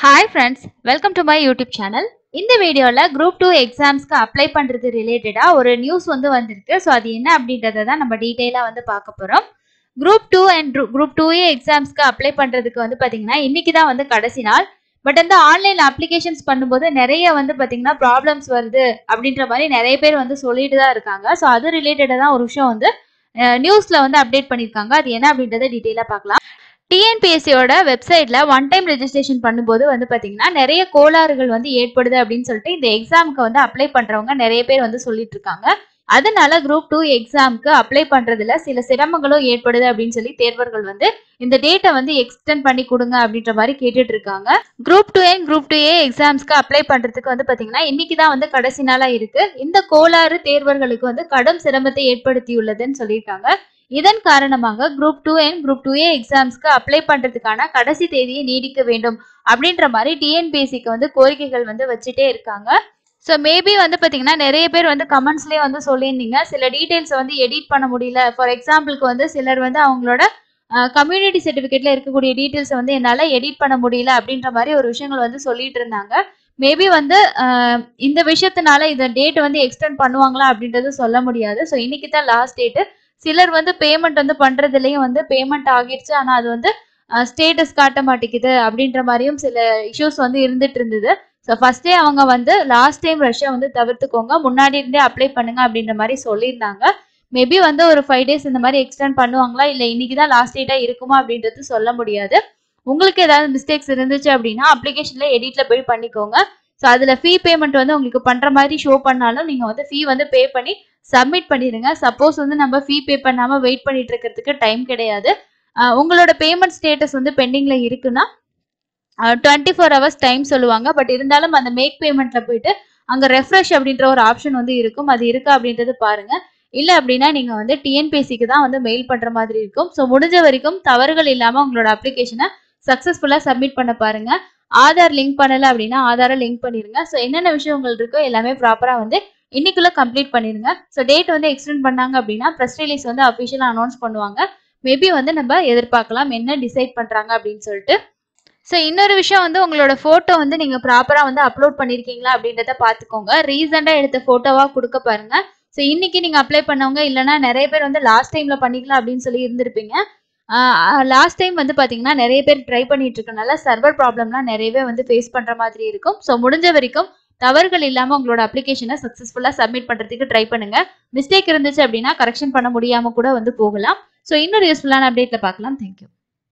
Hi friends, welcome to my YouTube channel. இந்த வீடியோல group 2 எக்ஸாம்ஸ்க்கு apply பண்றது ரிலேட்டடா ஒரு நியூஸ் வந்திருக்கு. சோ அது என்ன அப்படின்றத தான் நம்ம டீடைலா பார்க்க போறோம். group 2 and group 2A எக்ஸாம்ஸ்க்கு அப்ளை பண்றதுக்கு பாத்தீங்கன்னா இன்னைக்கு தான் கடைசி நாள். பட் அந்த ஆன்லைன் அப்ளிகேஷன்ஸ் பண்ணும்போது நிறைய பாத்தீங்கன்னா ப்ராப்ளம்ஸ் வருது அப்படின்ற மாதிரி நிறைய பேர் சொல்லிட்டு தான் இருக்காங்க. சோ அது ரிலேட்டடா தான் ஒரு விஷயம் நியூஸ்ல அப்டேட் பண்ணிருக்காங்க. அது என்ன அப்படின்றத டீடைலா பார்க்கலாம். TNPSC ஓட வெப்சைட்ல ஒன் டைம் ரெஜிஸ்ட்ரேஷன் பண்ணும்போது பாத்தீங்கன்னா நிறைய கோளாறுகள் ஏற்படுது அப்படின்னு சொல்லிட்டு இந்த எக்ஸாமுக்கு அப்ளை பண்றவங்க நிறைய பேர் சொல்லிட்டு இருக்காங்க. அதனால குரூப் 2 எக்ஸாமுக்கு அப்ளை பண்றதுல சில சிரமங்களும் ஏற்படுது அப்படின்னு சொல்லி தேர்வர்கள் இந்த டேட்டை எக்ஸ்டெண்ட் பண்ணி கொடுங்க அப்படின்ற மாதிரி கேட்டுட்டு இருக்காங்க. குரூப் 2 அண்ட் குரூப் 2A எக்ஸாம்ஸ்க்கு அப்ளை பண்றதுக்கு பாத்தீங்கன்னா இன்னைக்கு தான் கடைசி நாளா இருக்கு. இந்த கோளாறு தேர்வர்களுக்கு கடும் சிரமத்தை ஏற்படுத்தியுள்ளதுன்னு சொல்லியிருக்காங்க. இதன் காரணமாக குரூப் 2 அண்ட் குரூப் 2A எக்ஸாம்ஸ்க்கு அப்ளை பண்றதுக்கான கடைசி தேதியை நீடிக்க வேண்டும் அப்படின்ற மாதிரி TNPSCக்கு கோரிக்கைகள் வச்சுட்டே இருக்காங்க. ஸோ மேபி பாத்தீங்கன்னா நிறைய பேர் கமெண்ட்ஸ்லயே சொல்லியிருந்தீங்க சில டீடைல்ஸ் எடிட் பண்ண முடியல. ஃபார் எக்ஸாம்பிளுக்கு சிலர் அவங்களோட கம்யூனிட்டி சர்டிஃபிகேட்ல இருக்கக்கூடிய டீடைல்ஸ் என்னால எடிட் பண்ண முடியல அப்படின்ற மாதிரி ஒரு விஷயங்கள் சொல்லிட்டு இருந்தாங்க. மேபி இந்த விஷயத்தினால இந்த டேட் எக்ஸ்டெண்ட் பண்ணுவாங்களா அப்படின்றது சொல்ல முடியாது. ஸோ இன்னைக்கு தான் லாஸ்ட் டேட்டு. சிலர் பேமெண்ட் பண்றதுலயும் பேமெண்ட் ஆகிருச்சு, ஆனா அது ஸ்டேட்டஸ் காட்ட மாட்டேங்குது அப்படின்ற மாதிரியும் சில இஷ்யூஸ் இருந்துட்டு இருந்தது. ஸோ ஃபர்ஸ்டே அவங்க லாஸ்ட் டைம் ரஷ்யா தவிர்த்துக்கோங்க, முன்னாடி இருந்தே அப்ளை பண்ணுங்க அப்படின்ற மாதிரி சொல்லியிருந்தாங்க. மேபி ஒரு 5 days இந்த மாதிரி எக்ஸ்டெண்ட் பண்ணுவாங்களா இல்ல இன்னைக்கு தான் லாஸ்ட் டேட்டா இருக்குமா அப்படின்றது சொல்ல முடியாது. உங்களுக்கு ஏதாவது மிஸ்டேக்ஸ் இருந்துச்சு அப்படின்னா அப்ளிகேஷன்ல எடிட்ல போய் பண்ணிக்கோங்க. ஸோ அதுல ஃபீ பேமெண்ட் உங்களுக்கு பண்ற மாதிரி ஷோ பண்ணாலும் நீங்க ஃபீ பே பண்ணி சப்மிட் பண்ணிடுங்க. சப்போஸ் நம்ம ஃபீ பே பண்ணாம வெயிட் பண்ணிட்டு இருக்கிறதுக்கு டைம் கிடையாது. உங்களோட பேமெண்ட் ஸ்டேட்டஸ் பெண்டிங்ல இருக்குன்னா 24 hours டைம் சொல்லுவாங்க. பட் இருந்தாலும் அந்த மேக் பேமெண்ட்ல போயிட்டு அங்க ரெஃப்ரெஷ் அப்படின்ற ஒரு ஆப்ஷன் இருக்கும். அது இருக்கா அப்படின்றது பாருங்க. இல்ல அப்படின்னா நீங்க TNPSCக்கு தான் மெயில் பண்ற மாதிரி இருக்கும். ஸோ முடிஞ்ச வரைக்கும் தவறுகள் இல்லாம உங்களோட அப்ளிகேஷனை சக்சஸ்ஃபுல்லா சப்மிட் பண்ண பாருங்க. ஆதார் லிங்க் பண்ணல அப்படின்னா ஆதாரை லிங்க் பண்ணிருங்க. ஸோ என்னென்ன விஷயங்கள் இருக்கோ எல்லாமே ப்ராப்பரா இன்னைக்குள்ள கம்ப்ளீட் பண்ணிருங்க. ஸோ டேட் எக்ஸ்டெண்ட் பண்ணாங்க அப்படின்னா ப்ரெஸ் ரிலீஸ் அஃபிஷியலா அனௌன்ஸ் பண்ணுவாங்க. மேபி நம்ம எதிர்பார்க்கலாம் என்ன டிசைட் பண்றாங்க அப்படின்னு சொல்லிட்டு. ஸோ இன்னொரு விஷயம் உங்களோட போட்டோ நீங்க ப்ராப்பரா அப்லோட் பண்ணிருக்கீங்களா அப்படின்றத பாத்துக்கோங்க. ரீசெண்டா எடுத்த போட்டோவா கொடுக்க பாருங்க. ஸோ இன்னைக்கு நீங்க அப்ளை பண்ணவங்க இல்லைன்னா நிறைய பேர் லாஸ்ட் டைம்ல பண்ணிக்கலாம் அப்படின்னு சொல்லி இருந்திருப்பீங்க. லாஸ்ட் டைம் பாத்தீங்கன்னா நிறைய பேர் ட்ரை பண்ணிட்டு இருக்கனால சர்வர் ப்ராப்ளம்லாம் நிறையவே ஃபேஸ் பண்ற மாதிரி இருக்கும். ஸோ முடிஞ்ச வரைக்கும் தவறுகள் இல்லாம உங்களோட அப்ளிகேஷனை சக்சஸ்ஃபுல்லா சப்மிட் பண்றதுக்கு ட்ரை பண்ணுங்க. மிஸ்டேக் இருந்துச்சு அப்படின்னா கரெக்ஷன் பண்ண முடியாம கூட போகலாம். ஸோ இன்னொரு யூஸ்ஃபுல்லான அப்டேட்ல பார்க்கலாம். தேங்க்யூ.